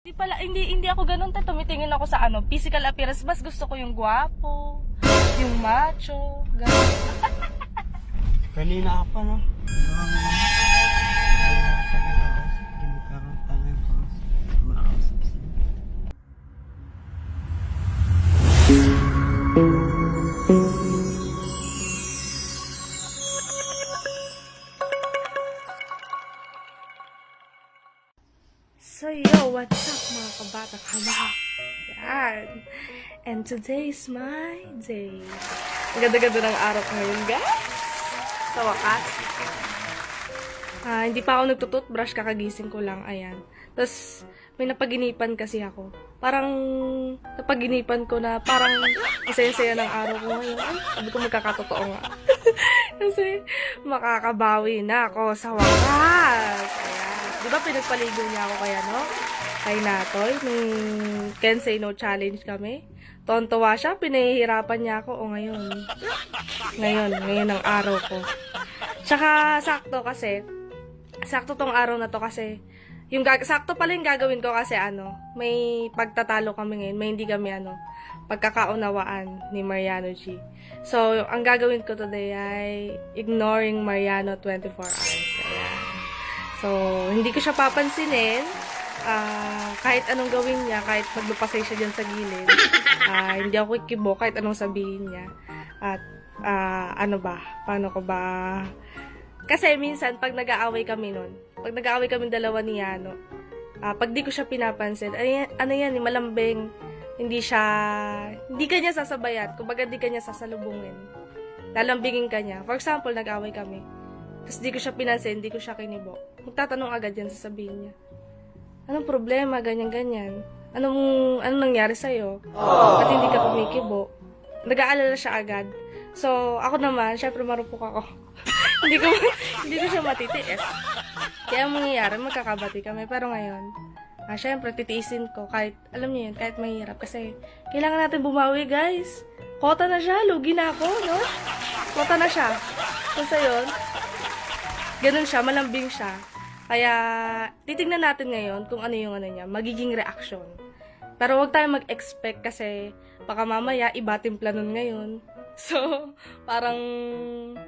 Hindi ako ganun, tumitingin ako sa physical appearance. Mas gusto ko yung gwapo, yung macho, ganun. Kanina ka pa, no? So yo, what's up mga kabata kama? Yan. And today is my day. Ang ganda-ganda ng araw ko ngayon, guys. Sa wakas. Hindi pa ako nagtututbrush, kakagising ko lang, ayan. Tapos, may napaginipan kasi ako. Parang, napaginipan ko na parang masaya-saya ng araw ko ngayon. Ay, sabi ko magkakatotoo nga. Kasi, makakabawi na ako sa wakas. Ayan. Di ba pinagpaligo niya ako kaya, no? Kay Natoy, nung Can Say No Challenge kami. Tontuwa siya, pinahihirapan niya ako. O ngayon ang araw ko. Tsaka, sakto tong araw na to kasi, sakto pala yung gagawin ko kasi may pagtatalo kami ngayon, may hindi kami pagkakaunawaan ni Mariano G. So, ang gagawin ko today ay ignoring Mariano 24 hours. Ayan. So, hindi ko siya papansinin. Kahit anong gawin niya, kahit maglupasay siya dyan sa gilid, hindi ako kikibo kahit anong sabihin niya. At, paano ko ba? Kasi minsan, pag nag-aaway kami dalawa ni Yano, pag di ko siya pinapansin, yan, malambing, hindi ka niya sasabayan, kumbaga di ka niya sasalubungin. Lalambingin ka niya. For example, nag-aaway kami. Tapos di ko siya pinansin, di ko siya kinibo. Magtatanong agad yan, sasabihin niya. Anong problema, ganyan-ganyan? Anong nangyari sa'yo? Ba't hindi ka kumikibo? Nag-aalala siya agad. So, ako naman, syempre marupok ako. hindi ko siya matitiis. Kaya mangyayari, magkakabati kami. Pero ngayon, syempre, titiisin ko. Kahit, alam niyo yun, kahit mahirap. Kasi, kailangan natin bumawi, guys. Kota na siya, lugi na ako, no? Kota na siya. Kasi yun, ganun siya, malambing siya. Kaya, titignan natin ngayon kung ano yung niya, magiging reaction. Pero wag tayong mag-expect kasi baka mamaya iba timpla nun ngayon. So, parang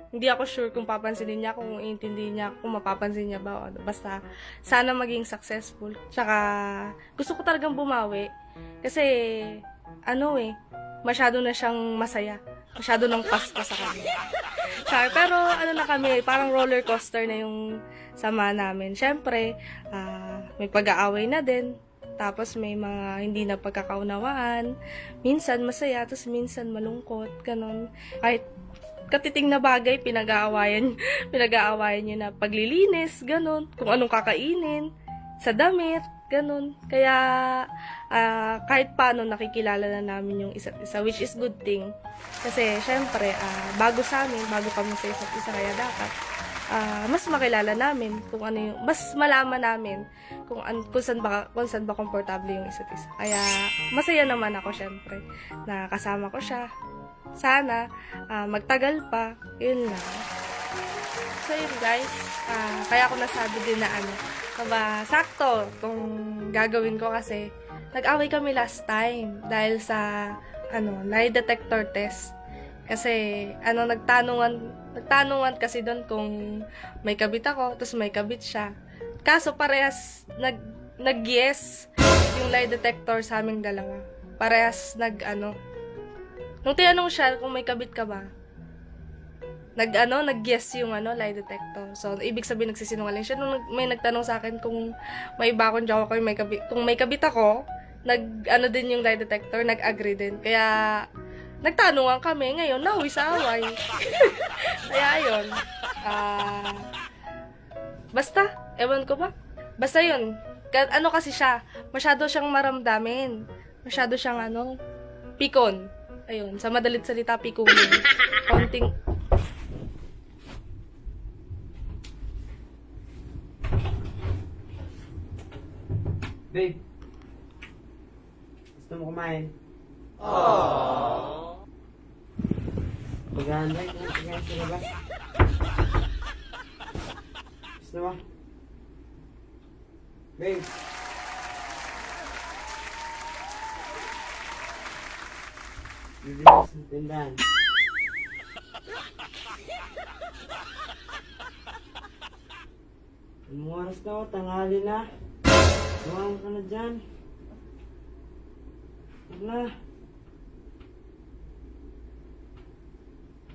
hindi ako sure kung papansinin niya, kung iintindihin niya, kung mapapansin niya ba. Basta, sana maging successful. Tsaka, gusto ko talagang bumawi. Kasi, masyado na siyang masaya. Masyado nang pasto sa kanya. Pero, na kami, parang roller coaster na yung sama namin. Siyempre, may pag-aaway na din. Tapos may mga hindi na pagkakaunawaan. Minsan masaya, tapos minsan malungkot. Ganon. Kahit katiting na bagay, pinag-aawayan nyo na paglilinis, ganon. Kung anong kakainin, sa damit, ganon. Kaya, kahit paano nakikilala na namin yung isa't isa, which is good thing. Kasi, syempre, bago sa amin, bago kami sa isa't isa, kaya dapat, mas makilala namin kung ano yung, mas malaman namin kung saan ba komportable yung isa't isa. Kaya, masaya naman ako, syempre, na kasama ko siya. Sana, magtagal pa, yun lang. So, yun guys, kaya ako nasabi din na sakto kung gagawin ko kasi, nag-away kami last time dahil sa, lie detector test. Kasi, nagtanungan kasi doon kung may kabit ako, tapos may kabit siya. Kaso parehas nag-yes yung lie detector sa aming dalawa. Parehas nung tinanong siya kung may kabit ka ba, nag-yes yung lie detector. So, ibig sabihin nagsisinungaling siya. Nung may nagtanong sa akin kung may iba akong jowa ko, kung may kabit ako, din yung lie detector, nag-agree din. Kaya, nagtanungan kami, ngayon, nauwi sa away. Kaya, ayun. Basta, ewan ko ba? Basta yun. Kasi siya, masyado siyang maramdamin. Masyado siyang, pikon. Ayun, sa madalit salita, pikunin. Konting, Babe, gusto mo kumain? Pag-aantay ko na sa labas. Gusto mo? Babe, Bibilis ng tindahan. Anong oras na o? Tanghali na. Tuwang ka na dyan. Wala.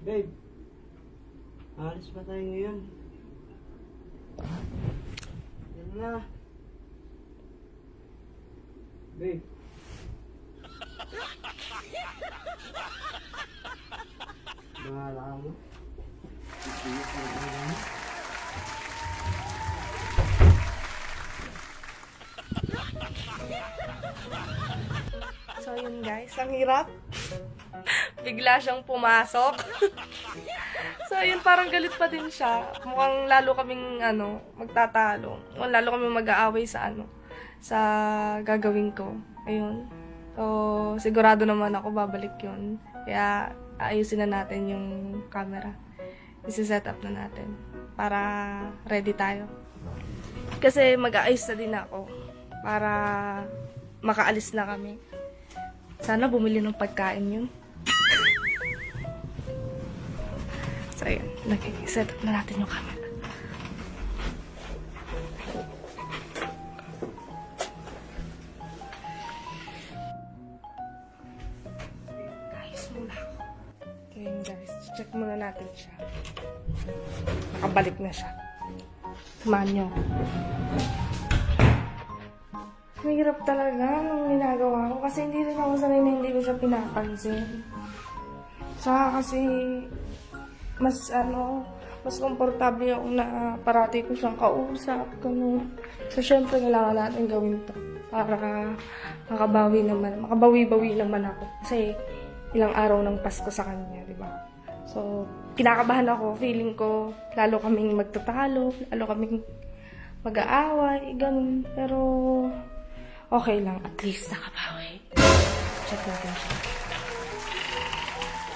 Babe. Alis ba tayo ngayon? Yan na. Babe. Bahala ka mo. Sisiyos na tayo mo. So yun guys, ang hirap. Bigla siyang pumasok. So yun, parang galit pa din siya. Mukhang lalo kaming magtatalo. O lalo kaming mag-aaway sa sa gagawin ko. Ayun. So sigurado naman ako babalik yun. Kaya ayusin na natin yung camera. Isi-set up na natin para ready tayo. Kasi mag-aayos na din ako para makaalis na kami. Sana bumili ng pagkain yun. So, ayun. Nag-set up na natin yung camera. Guys, muna ako. Ayun guys, check muna natin siya. Nakabalik na siya. Samahan niyo. Mahirap talaga nung ginagawa ko kasi hindi rin ako sanay na hindi ko siya pinapansin. Saka kasi mas komportable ako na parati ko siyang kausap, ganun. So syempre kailangan natin gawin to para makabawi-bawi naman ako. Kasi ilang araw ng Pasko sa kanya, di ba? So kinakabahan ako, feeling ko lalo kaming magtatalo, lalo kaming mag-aaway, ganun. Pero okay lang, at least nakabawi. Check natin siya.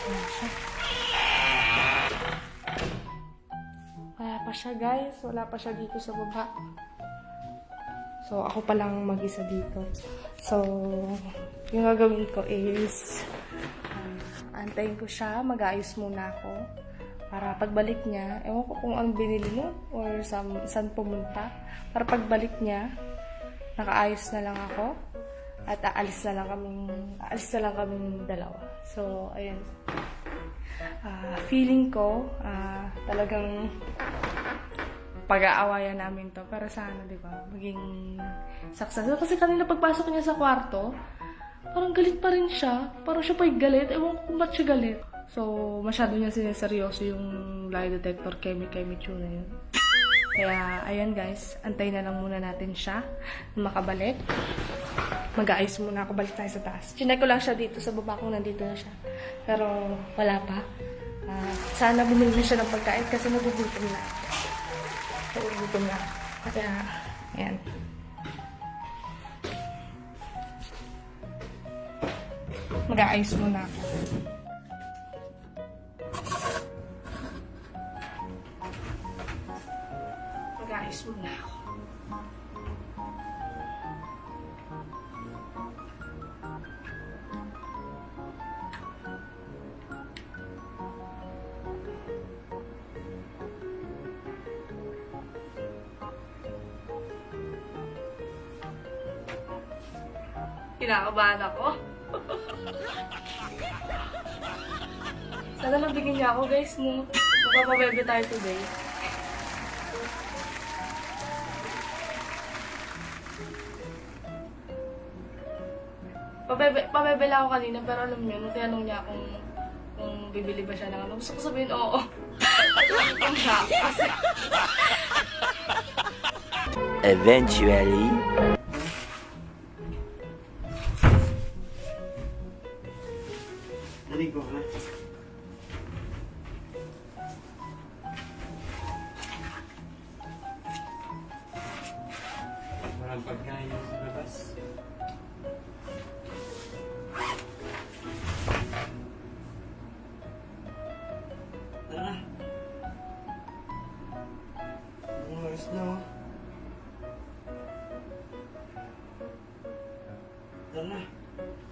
Ayan siya. Wala pa siya guys, wala pa siya dito sa baba. So ako pa lang mag-isa dito. So yung gagawin ko is antayin ko siya, mag-aayos muna ako. Para pagbalik niya, ewan ko kung anong binili mo or saan pumunta. Para pagbalik niya, nakaayos na lang ako at aalis na lang kaming dalawa. So, ayun. Feeling ko, talagang pag-aawayan namin to para sana, di ba, maging successful. Kasi kanina pagpasok niya sa kwarto, parang galit pa rin siya. Parang siya pa'y galit. Ewan ko kung ba't siya galit. So, masyado niya sineseryoso yung lie detector kemi-kemi na yun. Kaya, ayan guys, antayin na lang muna natin siya na makabalik. Mag-aayos muna ako, balik tayo sa taas. Chinek ko lang siya dito sa baba kung nandito na siya. Pero, wala pa. Sana bumili na siya ng pagkain kasi nagugutom na. Nagugutom na. Kaya, ayan. Mag-aayos muna ako. Mag-aayos muna ako. Kinakabahan ako. Sana nabigyan niya ako guys, no? Magpapabebe tayo today. Pabebe lang ako kanina, pero alam niyo, nung tinanong niya kung bibili ba siya ng ano, gusto ko sabihin, oo. Ang kasi. Eventually. Naligo ka na. Walang pagkain sa labas. Tara. Ang oras na oh. Tara na.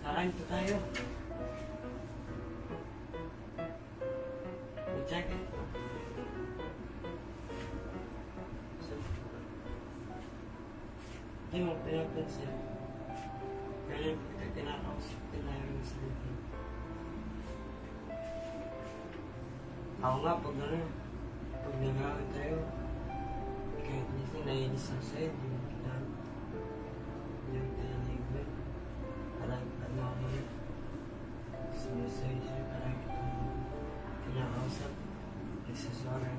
Kakain pa tayo. Hindi mo pinapansin. Kaya kita kinakausap tayo ng salita. Ako nga, pag nagawin tayo, kahit minsan nainis ako sa'yo, hindi mo tinanigban. Parang ako yun. Sinusoy siya, parang kinakausap. Nagsasorry.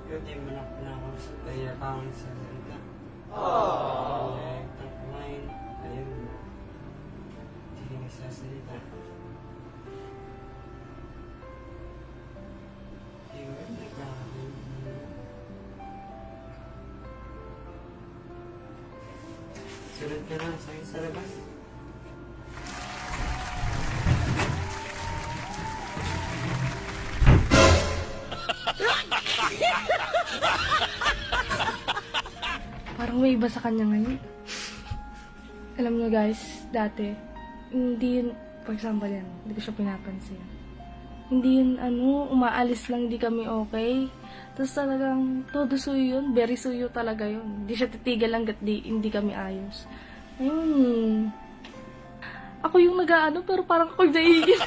Pero di mo na pinakausap, kaya kang nagsasalita. Kaya itang kumain, ayaw mo. Hindi ka nagsasalita. Sunod ka na sa labas. Parang may iba sa kanya ngayon. Alam nyo guys, dati, hindi yun, for example yan, hindi ko siya pinapansin. Hindi yun, umaalis lang, hindi kami okay. Tapos talagang, todo suyo yun, very suyo talaga yun. Hindi siya titigil lang hindi kami ayos. Ayun. Ako yung pero parang ako yung naiinis.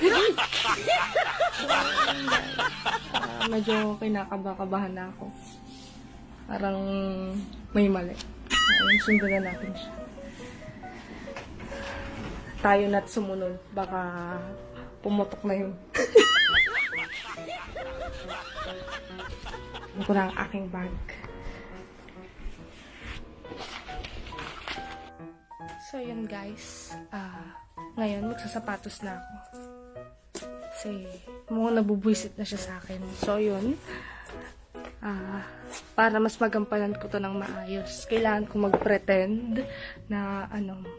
Medyo kinakaba-kabahan na ako. Parang may mali. Ayun, sundan na natin siya. Tayo na't sumunod. Baka pumutok na yun. Ano ko na ang aking bag. So, yun guys. Ngayon, magsasapatos na ako. Kasi, mukhang nabubwisit na siya sa akin. So, yun. Para mas magampanan ko to ng maayos, kailangan ko mag-pretend na,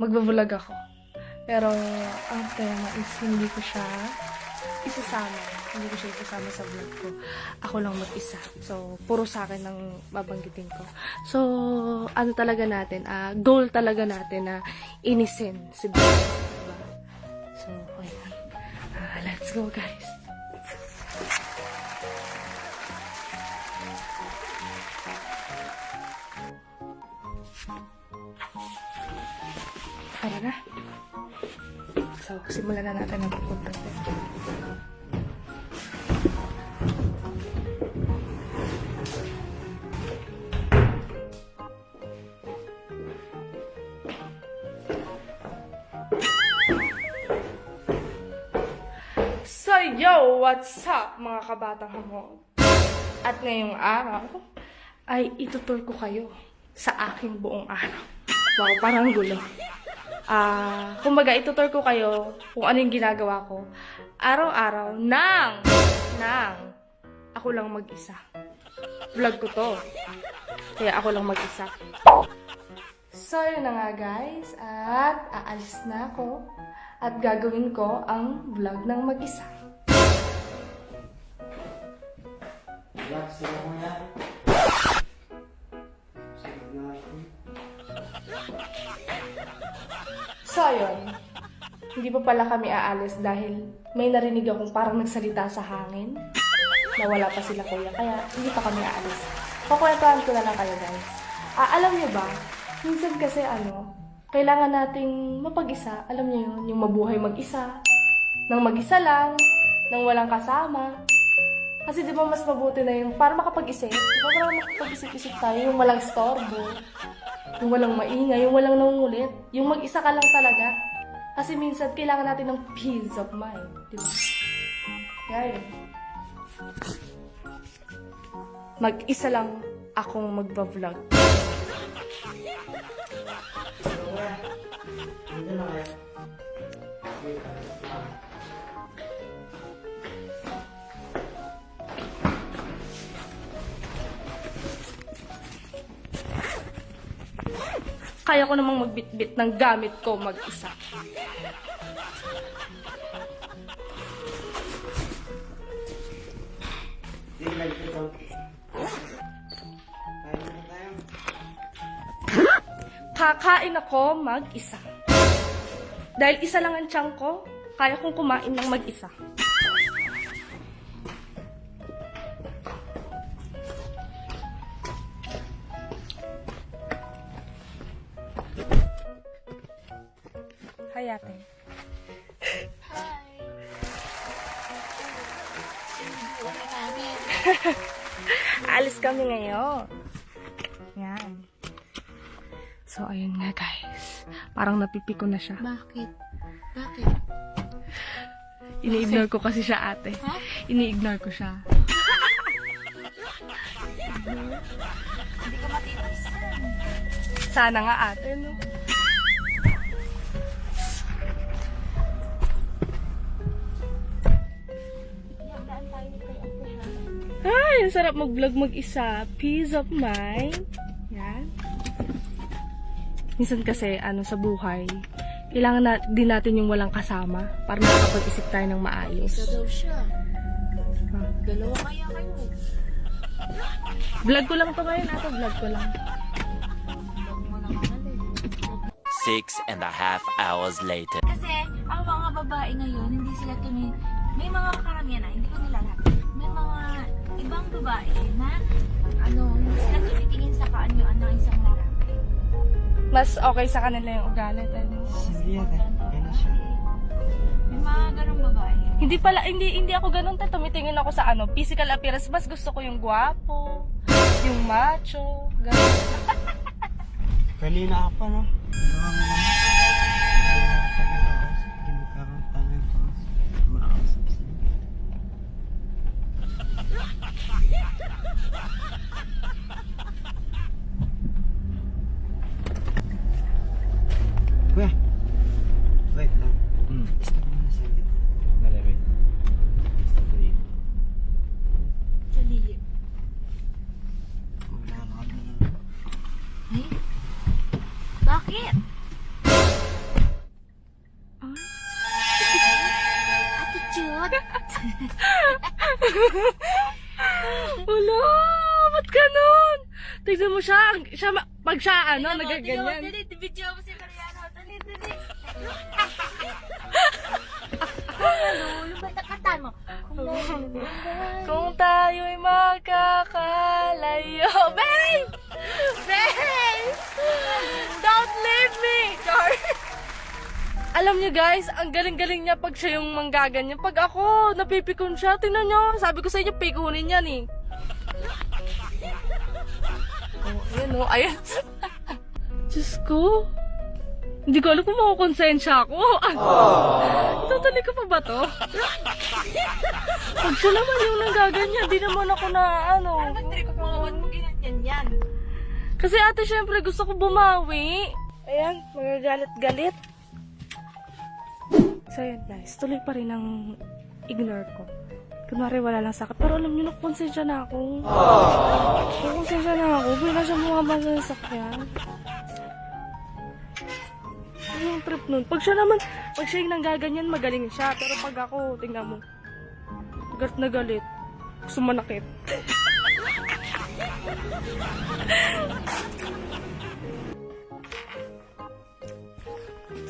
magbabulag ako. Pero, ang tema is, hindi ko siya isasama. Hindi ko siya isasama sa vlog ko. Ako lang mag-isa. So, puro sa akin ang babanggitin ko. So, talaga natin, goal talaga natin na inisin si Bella. Diba? So, ayan. Let's go, guys. Tara na. So, simulan na natin ang pupunta. So, yo! What's up, mga kabatang hamon? At ngayong araw, ay itutur ko kayo sa aking buong araw. Wow, parang gulo. Kumbaga, itutur ko kayo kung ano yung ginagawa ko. Araw-araw, nang ako lang mag-isa. Vlog ko to. Kaya ako lang mag-isa. So, yun na nga guys. At aalis na ako. At gagawin ko ang vlog ng mag-isa. Relax lang mo yan. Sunod na natin. So, yun. Hindi pa pala kami aalis dahil may narinig akong parang nagsalita sa hangin na wala pa sila kuya. Kaya hindi pa kami aalis. Pakwentuhan ko na lang kayo guys. Alam niyo ba, minsan kasi kailangan nating mapag-isa. Alam niyo yun, yung mabuhay mag-isa. Nang mag-isa lang, nang walang kasama. Kasi di ba mas mabuti na yung para makapag-isip. Di ba parang makapag-isip-isip tayo, yung walang storbo. Yung walang maingay, yung walang nangungulit. Yung mag-isa ka lang talaga. Kasi minsan, kailangan natin ng peace of mind. Diba? Kaya yun. Mag-isa lang akong magbablog. Hindi na kaya. Kaya ko namang magbitbit ng gamit ko mag-isa. Hindi lang ito. Kaya na tayo. Kakain ako mag-isa. Dahil isa lang ang tiyan ko, kaya kong kumain ng mag-isa. Hi, ate. Alis kami ngayon. Yan. So, ayun nga guys. Parang napipiko na siya. Bakit? Bakit? Ini-ignore ko kasi siya, ate. Ha? Ini-ignore ko siya. Hindi ka matitisan. Sana nga, ate, no? Iyagaan tayo ni kay ate ha. Ay, ang sarap mag-vlog mag-isa. Peace of mind. Yan. Minsan kasi, sa buhay, kailangan din natin yung walang kasama para makakapag-isip tayo ng maayos. Isa daw siya. Ha? Dalawa kaya kayo. Vlog ko lang to ngayon, ate. Vlog ko lang. Huwag mo na kamalin. 6.5 hours later. Kasi, ang mga babae ngayon, hindi sila may mga karamihan na, hindi ko nila lahat. May mga ibang babae na, hindi sila tumitingin sa kaanyuan ng isang lalaki. Mas okay sa kanila yung ugali. Sige, ate. Yan na siya. May mga ganong babae. Hindi ako ganun, te. Tumitingin ako sa physical appearance. Mas gusto ko yung gwapo, yung macho, ganun. Kanina ka pa, no? Kuya, wait lang. Stop mo na siya. Wait. Sa lihim. Maglalakad na lang. Ay? Bakit? Attitude? Wala! Ba't ganun? Tignan mo siya. Pag siya, nagaganyan. Dali, video mo si Mariano. Dali. Yung batakatan mo. Kung tayo'y magkakalayo. Babe! Babe! Don't leave me! Char! Alam niyo guys, ang galing-galing niya pag siya yung manggaganyan. Pag ako, napipikon siya. Tingnan niyo, sabi ko sa inyo, pikunin yan eh. Oh, ayan. Diyos ko. Hindi ko alam kung makukonsensya ako. Itutuloy ko pa ba to? Pag siya naman yung nanggaganyan, di naman ako na Ba't trip mo mo ginanyan yan? Kasi ate, syempre gusto ko bumawi. Ayan, magagalit-galit. So yun guys, tuloy pa rin ang ignore ko. Kunwari wala lang sakit. Pero alam niyo, nakonsensya na ako. Nakonsensya na ako. Bigla siya bumaba sa sakyan. Ano yung trip nun? Pag siya yung nanggaganyan, magaling siya. Pero pag ako, tingnan mo. Galit na galit. Gusto manakit.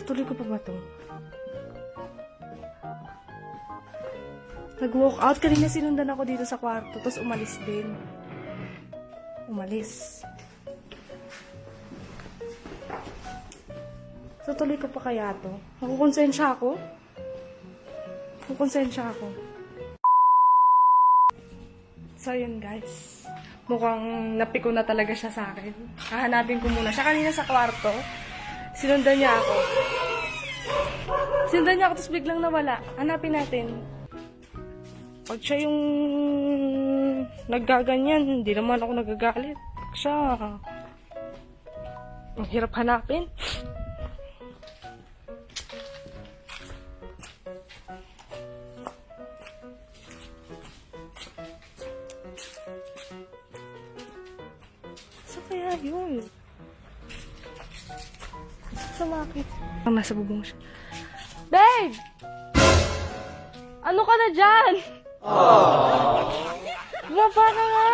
Tuloy ko pa ba to? Nag-walk out. Kanina sinundan ako dito sa kwarto. Tapos umalis din. Umalis. So, tuloy ko pa kaya to? Nakukonsensya ako? Nakukonsensya ako. So, yun guys. Mukhang napiko na talaga siya sa akin. Hahanapin ko muna siya. Kanina sa kwarto, sinundan niya ako. Sinundan niya ako, tapos biglang nawala. Hanapin natin. Pag siya yung naggaganyan, hindi naman ako nagagalit. Pag siya, ang hirap hanapin. So kaya yun. Sumakit. Ang nasa bubong siya. Babe! Ano ka na dyan? Baba ka nga!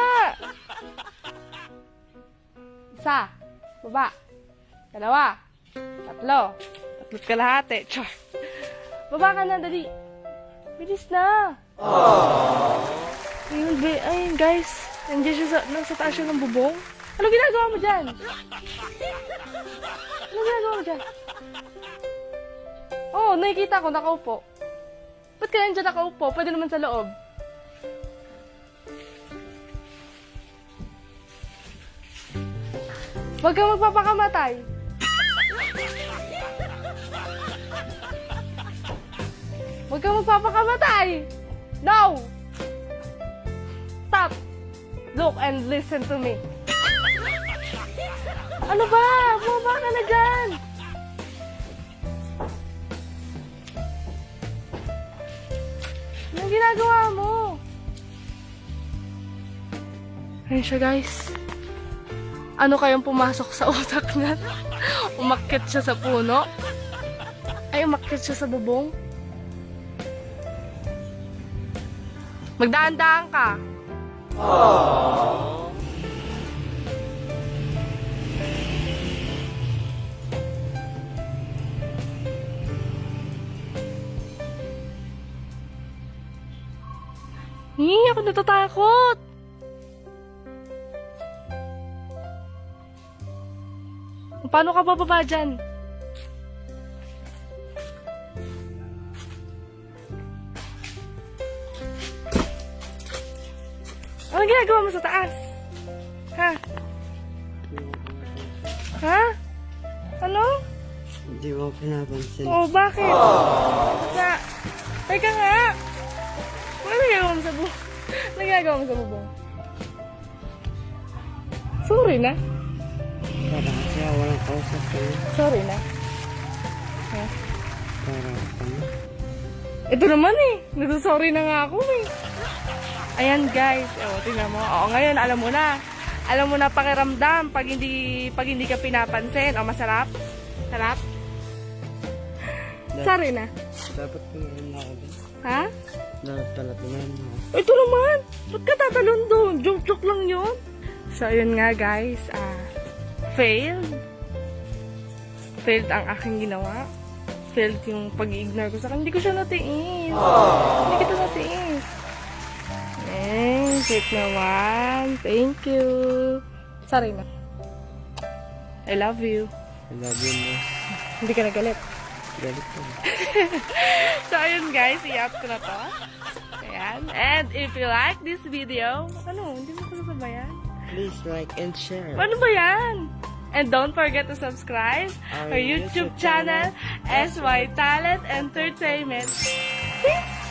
Isa. Baba. Dalawa. Tatlo. Tatlo't kalahati. Char. Baba ka na, dali. Bilis na. Ayun, ayun guys. Nandiyan siya nasa taas siya ng bubong. Ano ginagawa mo dyan? Ano ginagawa mo dyan? nakikita ko, nakaupo. Ba't ka nandiyan nakaupo? Pwede naman sa loob. Huwag kang magpapakamatay. Huwag kang magpapakamatay. No! Stop! Look and listen to me. Ano ba? Bumaba ka na dyan! Anong ginagawa mo? Ayun siya, guys. Ano kayang pumasok sa utak niya? Umakyat siya sa puno? Ay, umakyat siya sa bubong? Magdaan-daan ka. Ako natatakot. Paano ka bababa dyan? Anong ginagawa mo sa taas? Ha? Ha? Ano? Hindi mo pinapansin. Oh, bakit? Sa... Teka nga! Ano nagagawa mo sa bubong? Ano nagagawa mo sa bubong? Sorry na. Para kasi walang kausap ka na. Sorry na. Ha? Para ka na. Ito naman eh. Nagsasorry na nga ako eh. Ayan guys. O, tingnan mo. Oo, ngayon alam mo na. Alam mo na pakiramdam pag hindi ka pinapansin. O, masarap? Sarap? Sorry na. Dapat tumayin na ako din. Ha? Dapat pala tumayin mo. Ito naman. Ba't ka tatalon doon? Joke-joke lang yun. So, ayun nga guys. Failed. Failed ang aking ginawa. Failed yung pag-ignore ko sa kanya. Hindi ko siya natiis. Hindi kita natiis. Sweet naman. Thank you. Sorry na. I love you. I love you mo. Hindi ka nagalit. Galit ka. So, ayun guys. I-up ko na to. Ayan. And if you like this video, ano? Hindi mo ko nasabayan? Please like and share. Ano ba yan? And don't forget to subscribe our YouTube channel, SY Talent Entertainment. Peace!